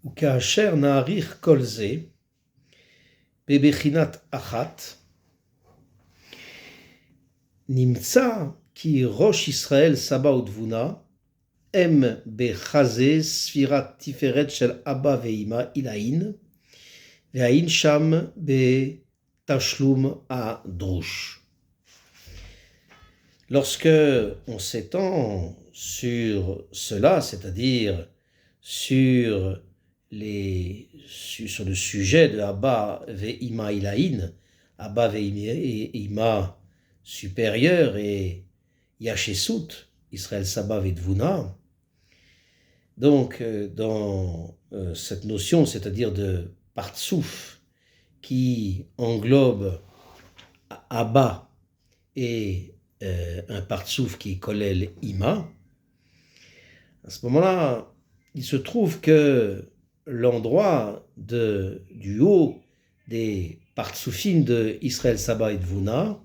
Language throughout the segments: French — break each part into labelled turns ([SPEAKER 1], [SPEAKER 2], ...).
[SPEAKER 1] וכאשר נעריך כל זה בבחינת אחת, נמצא כי ראש ישראל סבא ותבונה הם בחזה ספירת תפארת של אבא ואמא עילאין, והאין שם בתשלום הדרוש. Lorsque on s'étend sur cela, c'est-à-dire sur le sujet de Abba ve'ima ilaïn, Abba ve'ima supérieur et Yachesut, Israël Saba ve'dvuna, donc dans cette notion, c'est-à-dire de partsouf, qui englobe Abba et un partsouf qui est Kolel Ima, à ce moment-là, il se trouve que l'endroit du haut des partsoufim de Israël Saba et Dvuna,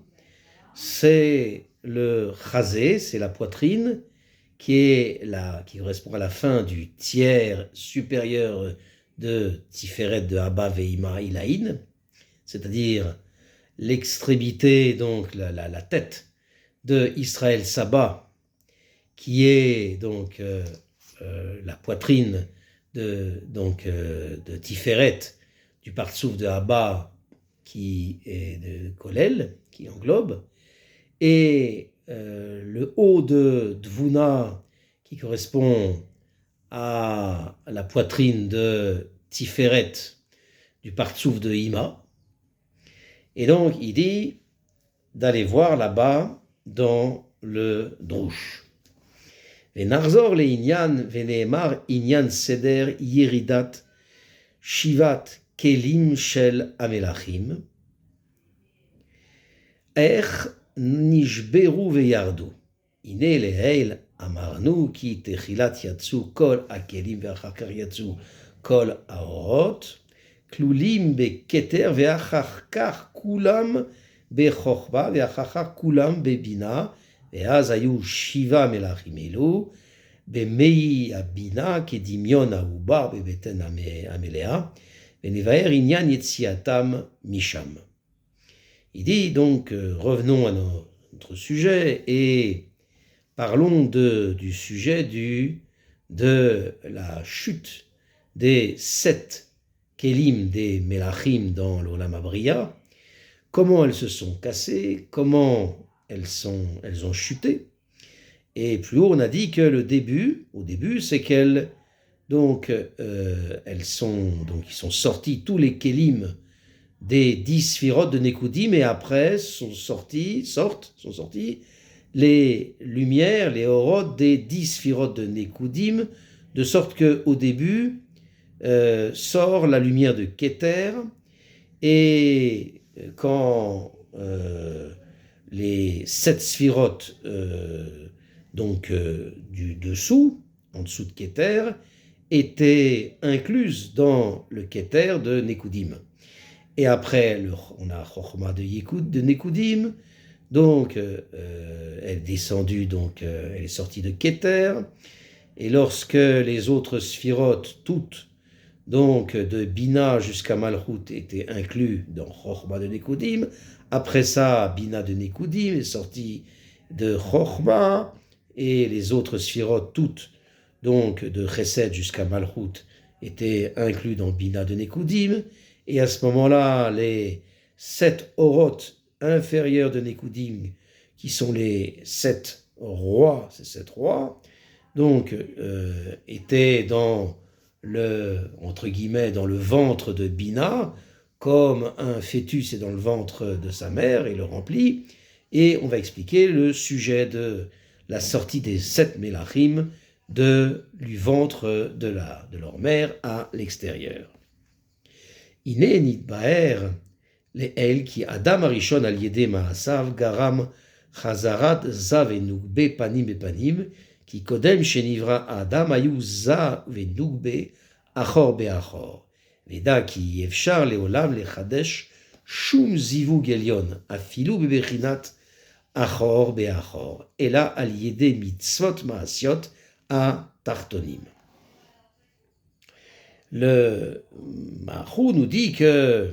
[SPEAKER 1] c'est le chazé, c'est la poitrine, qui correspond à la fin du tiers supérieur de Tiferet de Abba ve'ima ilaïn, c'est-à-dire l'extrémité, donc la tête de Israël Saba, qui est donc la poitrine de Tiferet, du partsouf de Abba, qui est de Kolel, qui englobe, et le haut de Dvuna, qui correspond à la poitrine de Tiferet, du partsouf de Ima. Et donc, il dit d'aller voir là-bas dans le Drush. Venarzor le Inyan veneemar Inyan Seder Yeridat Shivat Kelim Shel Amelachim Ech Nishberu veyardu Ine leheil amarnu ki techilat yatsu kol akelim veachakar yatsu kol aorot klulim beketer veachakar kulam בחוכמה ואחר כולם בבינה, ואז היו 7 מלכים אלו, במי הבינה כדמיון העובר בבטן המלאה, ונבאר עניין יציאתם משם. Il dit donc, revenons à notre sujet et parlons du sujet de la chute des 7 kélim des Melachim dans l'Olam Abriya. Comment elles se sont cassées, comment elles ont chuté. Et plus haut, on a dit que au début, c'est qu'elles, ils sont sortis tous les kélim des 10 sphirotes de Nekoudim, et après sont sortis les lumières, les orotes des 10 sphirotes de Nekoudim, de sorte qu'au début sort la lumière de Keter, et quand les 7 sphirotes du dessous, en dessous de Keter, étaient incluses dans le Keter de Nekoudim. Et après, on a Chochma de Nekoudim, donc elle est descendue, elle est sortie de Keter, et lorsque les autres sphirotes, toutes, donc de Bina jusqu'à Malchut étaient inclus dans Chochma de Nekoudim. Après ça, Bina de Nekoudim est sortie de Chochma, et les autres sphirotes, toutes, donc de Chesed jusqu'à Malchut, étaient inclus dans Bina de Nekoudim. Et à ce moment-là, les 7 orotes inférieures de Nekoudim, qui sont les 7 rois, ces 7 rois, étaient dans entre guillemets, dans le ventre de Bina, comme un fœtus est dans le ventre de sa mère et le remplit. Et on va expliquer le sujet de la sortie des 7 Melachim du ventre de leur mère à l'extérieur. Ine nitbaer le'el ki Adam arishon al yede ma'asav garam chazarat zav enugbe panim bepanim כי קודם שנברא האדם היו זה ונוגבה אחור באחור. ודע כי אפשר לעולם לחדש שום זיווג עליון, אפילו בבחינת אחור באחור, אלא על ידי מצוות מעשיות התחתונים. Le Mahou nous dit que,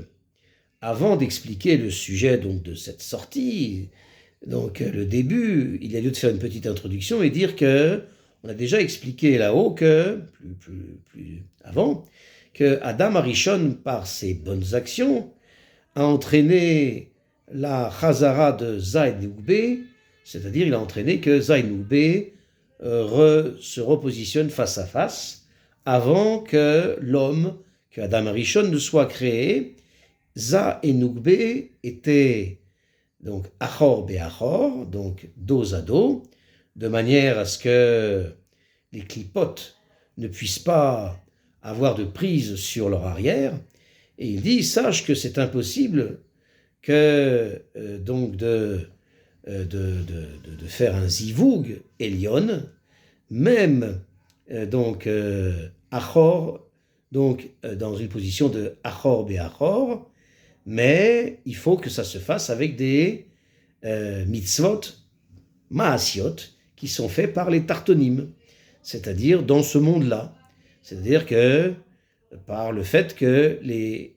[SPEAKER 1] avant d'expliquer le sujet donc de cette sortie, donc le début, il y a lieu de faire une petite introduction et dire que on a déjà expliqué là-haut que plus avant que Adam Arishon, par ses bonnes actions, a entraîné la Chazara de Zaïnoubé, c'est-à-dire il a entraîné que Zaïnoubé se repositionne face à face avant que l'homme, que Adam Arishon ne soit créé. Za et Nougbe étaient donc Achor Be'achor, donc dos à dos, de manière à ce que les clipotes ne puissent pas avoir de prise sur leur arrière. Et il dit, sache que c'est impossible que donc de faire un zivoug Elion, même donc Achor, donc dans une position de Achor Be'achor, mais il faut que ça se fasse avec des mitzvot maasiot qui sont faits par les tartonim, c'est-à-dire dans ce monde-là. C'est-à-dire que par le fait que les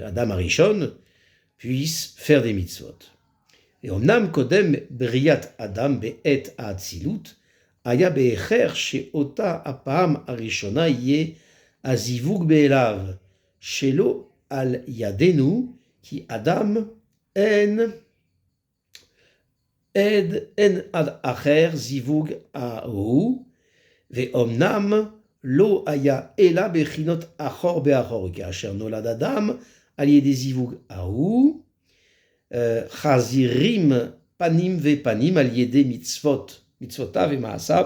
[SPEAKER 1] Adam Arishon puissent faire des mitzvot. Et omnam kodem briat Adam be'et ha'atzilut aya be'echer she'ota apam arishona yeh azivug be'elav shelo al yadenu ki Adam en ad acher zivug ahu ve'omnam lo aya ela bechinot achor be'achor כאשר נולד אדם על ידי זיווג ההוא חזירים פנים ופנים על ידי מצוותיו ומעשיו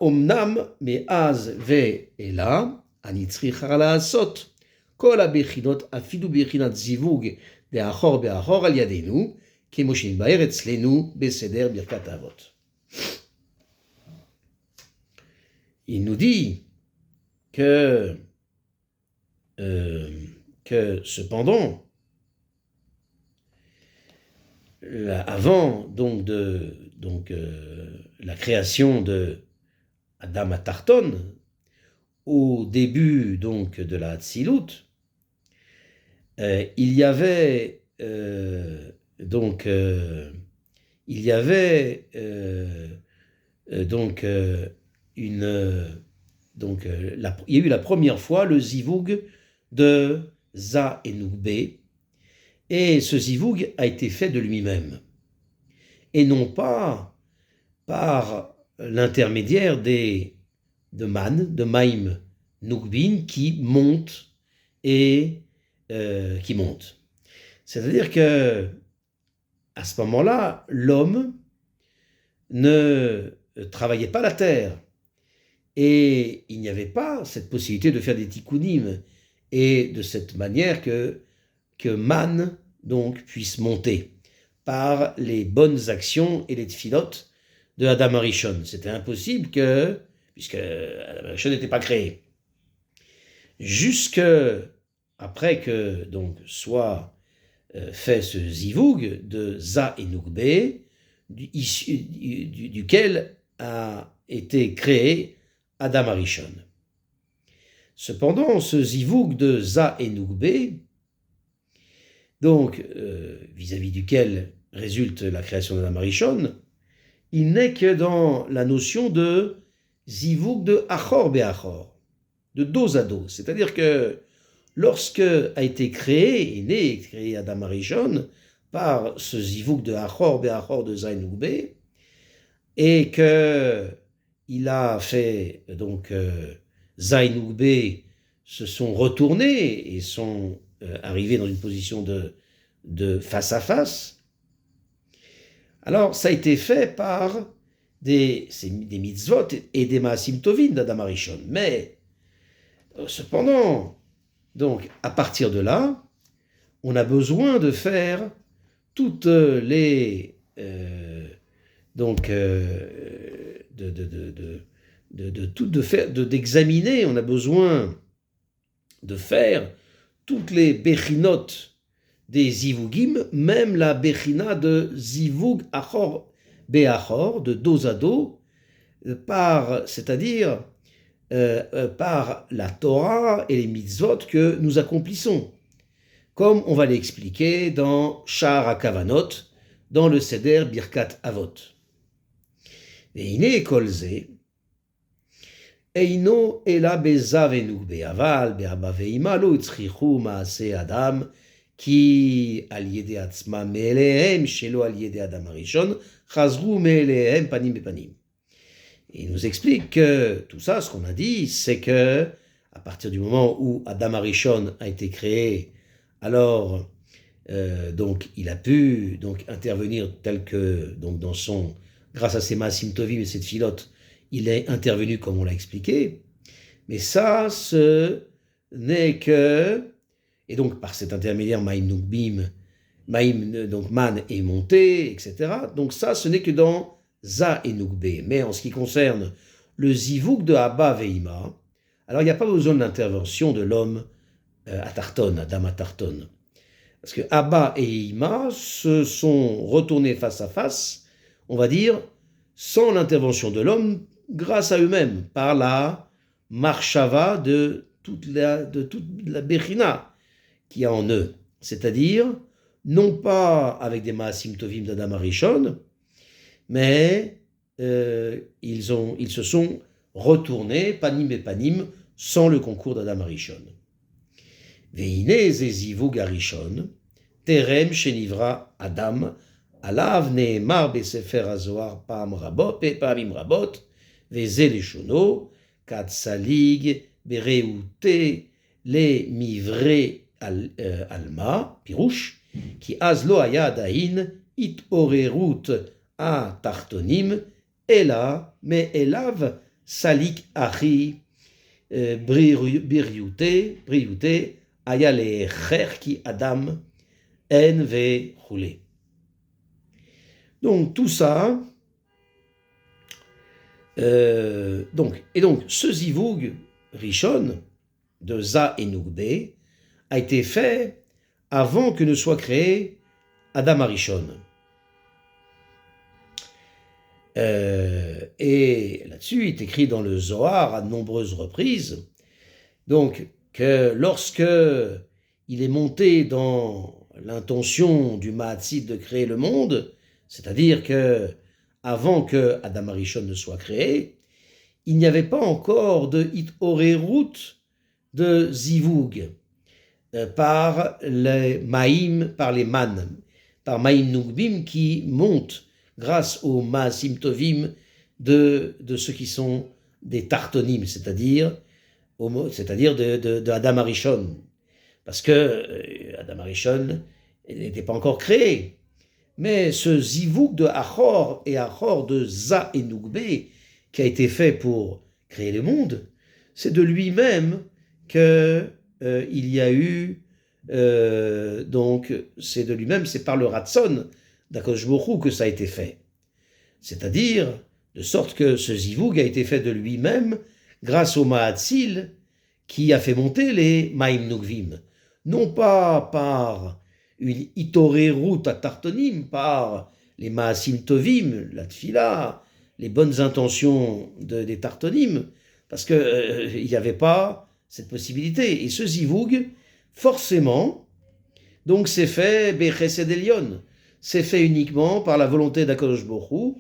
[SPEAKER 1] אמנם מאז ואלה אני צריכה לעשות כל הבחינות אפילו בחינת זיווג דאחור באחור על ידינו כמו שנתבהר אצלנו בסדר ברכת האבות. Il nous dit que cependant, avant la création de Adam Atarton, au début donc de la Hatzilut, il y avait il y a eu la première fois le zivoug de Za et Nougbe, et ce zivoug a été fait de lui-même, et non pas par l'intermédiaire de Maïm Nougbin qui monte et qui monte. C'est-à-dire que à ce moment-là, l'homme ne travaillait pas la terre. Et il n'y avait pas cette possibilité de faire des tikkunim, et de cette manière que Man donc puisse monter par les bonnes actions et les tfilotes de Adam Arishon. C'était impossible puisque Adam Arishon n'était pas créé. Jusque après que donc soit fait ce zivoug de Za et Nougbe, duquel a été créé Adam Arishon. Cependant, ce zivoug de Za et Nougbe, donc vis-à-vis duquel résulte la création d'Adam Arishon, il n'est que dans la notion de zivoug de Achor Be'achor, de dos à dos. C'est-à-dire que lorsque a été créé Adam Arishon par ce zivoug de Achor Be'achor de Za et Nougbe, et que il a fait donc Za et Nougbe se sont retournés et sont arrivés dans une position de face à face. Alors ça a été fait par des mitzvot et des maasim tovim d'Adam Arishon. Mais cependant, donc à partir de là, on a besoin de faire toutes les d'examiner, on a besoin de faire toutes les bechinot des zivugim, même la bechina de zivug achor be'achor, de dos à dos, c'est-à-dire par la Torah et les mitzvot que nous accomplissons, comme on va l'expliquer dans Sha'ar HaKavanot, dans le Seder Birkat Avot. והנה כל זה אינו אלא בזה ונוגבה, אבל באבא ואמא לא הצריכו מעשה אדם, כי על ידי עצמם מאליהם שלא על ידי אדם הראשון, חזרו מאליהם פנים בפנים. Il nous explique que tout ça, ce qu'on a dit, c'est que à partir du moment où Adam Arishon a été créé, alors donc il a pu donc intervenir tel que donc dans son, grâce à ses Maasim Tovim et ses Tfilot, il est intervenu comme on l'a expliqué. Mais ça, ce n'est que, et donc par cet intermédiaire Maïm Nukbim, Maïm donc Man est monté, etc. Donc ça, ce n'est que dans Za et Nukbe. Mais en ce qui concerne le Zivouk de Abba Veima, alors il n'y a pas besoin de l'intervention de l'homme à Tarton, Adam à Tarton. Parce que Abba et Ima se sont retournés face à face, on va dire, sans l'intervention de l'homme, grâce à eux-mêmes, par la marshava de toute la Bechina qu'il y a en eux. C'est-à-dire, non pas avec des Maasim Tovim d'Adam Arishon, mais ils se sont retournés, panim et panim, sans le concours d'Adam Arishon. Veine zezivug Arishon, terem shenivra Adam, alav neemar besefer hazohar pa'amim rabot, veze leshono, kat salig bereute le mivre alma, pirouche, ki az lo haya adain it orerut a tartonim, ela me elav salik achi briute aya lecher ki adam en ve roulé. Donc tout ça, donc ce zivug Rishon de Za et Nukbe a été fait avant que ne soit créé Adam Arishon. Et là-dessus, il est écrit dans le Zohar à de nombreuses reprises, donc que lorsque il est monté dans l'intention du Mahatzit de créer le monde, c'est-à-dire que avant que Adam Arishon ne soit créé, il n'y avait pas encore de Hit-Orerut de Zivug par les Maïm, par les Man, par Maïm Nukbim qui montent grâce aux Maasim Tovim de ceux qui sont des Tartonim, c'est-à-dire de Adam Arishon. Parce que Adam Arishon n'était pas encore créé. Mais ce Zivouk de Achor et Achor de Za et Nukbe, qui a été fait pour créer le monde, c'est de lui-même que il y a eu, donc c'est de lui-même, c'est par le Ratson d'Akadosh Baruch Hu que ça a été fait. C'est-à-dire, de sorte que ce Zivouk a été fait de lui-même grâce au Mahatzil qui a fait monter les Maïm Nukvim. Non pas par une Itorerut à Tartonim, par les Maasim Tovim, la Tfila, les bonnes intentions des Tartonim, parce qu'il n'y avait pas cette possibilité. Et ce Zivoug, forcément, donc c'est fait Bechesed Elyon, c'est fait uniquement par la volonté d'Akadosh Baruch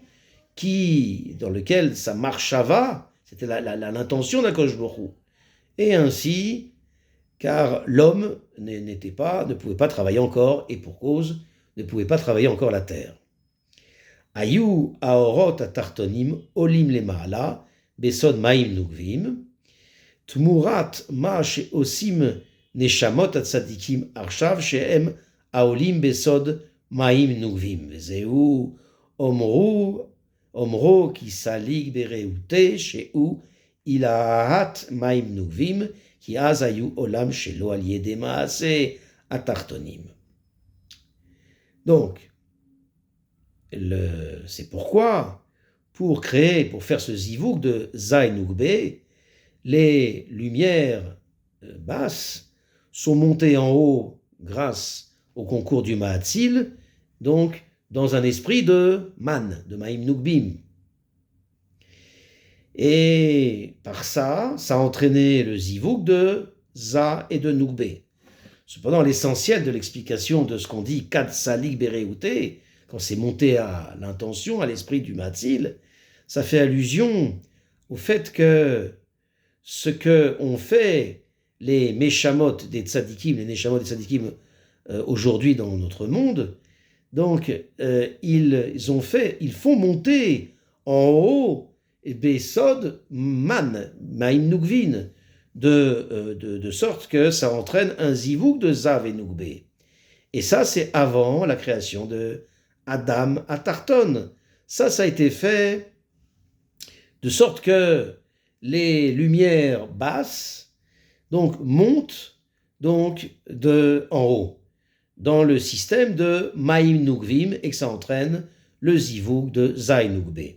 [SPEAKER 1] Hu, dans lequel sa marshava, c'était l'intention d'Akadosh Baruch Hu. Et ainsi, car l'homme ne pouvait pas travailler encore, et pour cause, ne pouvait pas travailler encore la terre. Ayu aorot atartonim olim lema'ala besod ma'im nukvim tmurat ma she'osim neshamot atzadikim arshav she'em aolim besod ma'im nukvim vezeu omro ki salig bereute she'u ilahat ma'im nukvim ki az ayu olam shelo al yede ma'ase atartonim. Donc, c'est pourquoi, pour faire ce zivouk de Za et Nukbe, les lumières basses sont montées en haut grâce au concours du Mahatzil, donc dans un esprit de Man, de Maïm Nukbim. Et par ça, ça a entraîné le zivug de Za et de Nugbe. Cependant, l'essentiel de l'explication de ce qu'on dit Katsalik Bereute, quand c'est monté à l'intention, à l'esprit du Matzil, ça fait allusion au fait que ce que ont fait les Meshamot des Tzadikim, les Neshamot des Tzadikim aujourd'hui dans notre monde, donc ils font monter en haut Besod Man, Maim Nugvin, de sorte que ça entraîne un zivug de Zav et Nugbe. Et ça, c'est avant la création de Adam à Tarton. Ça a été fait de sorte que les lumières basses donc montent donc de en haut dans le système de Maim Nugvim et que ça entraîne le zivug de Zai Nugbe.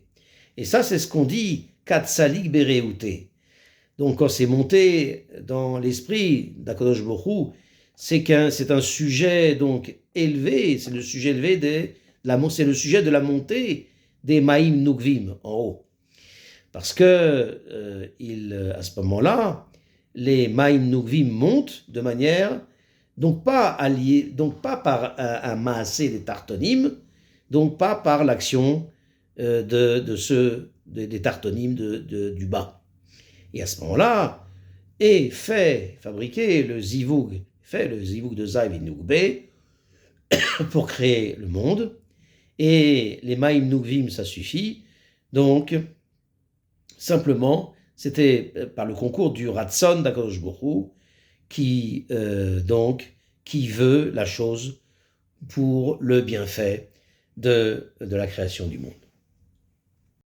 [SPEAKER 1] Et ça, c'est ce qu'on dit Katsalik Bereute. Donc, quand c'est monté dans l'esprit d'Akadosh Baruch Hu, c'est un sujet donc élevé, c'est le sujet élevé c'est le sujet de la montée des Maim Nugvim en haut. Parce que à ce moment-là, les Maim Nugvim montent de manière donc pas par un maasé des tartonim, donc pas par l'action des tartonim du bas. Et à ce moment-là, fabriquer le zivug de Zaïv et Nugbe pour créer le monde. Et les Maim Nugvim, ça suffit. Donc, simplement, c'était par le concours du Ratson d'Akadosh Baruch Hu qui veut la chose pour le bienfait de la création du monde.